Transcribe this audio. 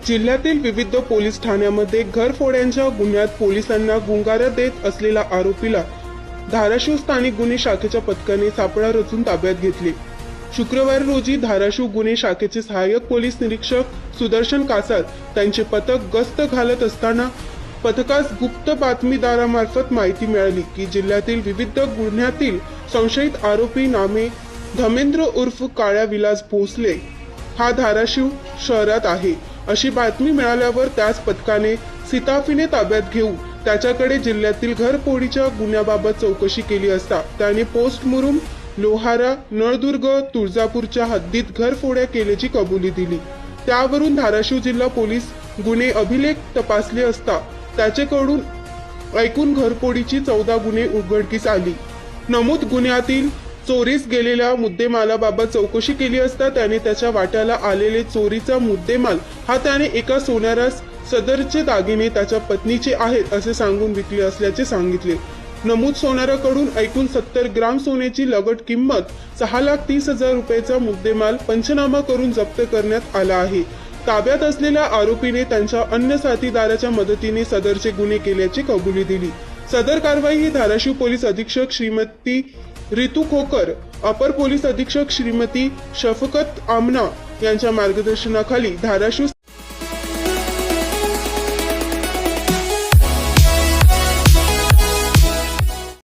जिल्ह्यातील विविध पोलीस ठाण्यांमध्ये घरफोड्यांच्या गुन्ह्यात पोलिसांना गुंगारा देत असलेल्या आरोपीला धाराशिव स्थानिक गुन्हे शाखेच्या पथकाने सापळा रचून ताब्यात घेतले। शुक्रवार रोजी धाराशिव गुन्हे शाखेचे सहाय्यक पोलीस निरीक्षक सुदर्शन कासार त्यांचे पथक गस्त घालत असताना पथकास गुप्त बातमीदारामार्फत माहिती मिळाली की जिल्ह्यातील विविध गुन्ह्यातील संशयित आरोपी नामे धर्मेंद्र उर्फ काळ्या विलास भोसले हा धाराशिव शहरात आहे अशी बातमी मिळाल्यावर त्याच पथकाने सिताफीने ताब्यात घेऊन त्याच्याकडे जिल्ह्यातील घरफोडीच्या गुन्ह्याबाबत चौकशी केली असता त्याने पोस्ट मुरुम, लोहारा, नळदुर्ग, तुळजापूरच्या हद्दीत घरफोड्या केल्याची कबुली दिली। त्यावरून धाराशिव जिल्हा पोलीस गुन्हे अभिलेख तपासले असता त्याच्याकडून ऐकून घरफोडीची 14 गुन्हे उघडकीस आली। नमूद गुन्ह्यातील चोरीस गेलेल्या मुद्देमालाबाबत चौकशी केली असता त्याने त्याच्या वाट्याला आलेले चोरीचा मुद्देमाल हा त्याने एका सोनारास सदरचे दागिने त्याच्या पत्नीचे आहेत असे सांगून विकले असल्याचे सांगितले। नमूद सोनाराकडून ऐकून 70 ग्राम सोन्याची लगट किंमत 6,30,000 रुपयाचा मुद्देमाल पंचनामा करून जप्त करण्यात आला आहे। ताब्यात असलेल्या आरोपीने त्यांच्या अन्य साथीदाराच्या मदतीने सदरचे गुन्हे केल्याची कबुली दिली। सदर कारवाई ही धाराशिव पोलीस अधीक्षक श्रीमती रितू खोकर, अपर पोलीस अधीक्षक श्रीमती शफकत आमना यांच्या मार्गदर्शनाखाली धाराशिव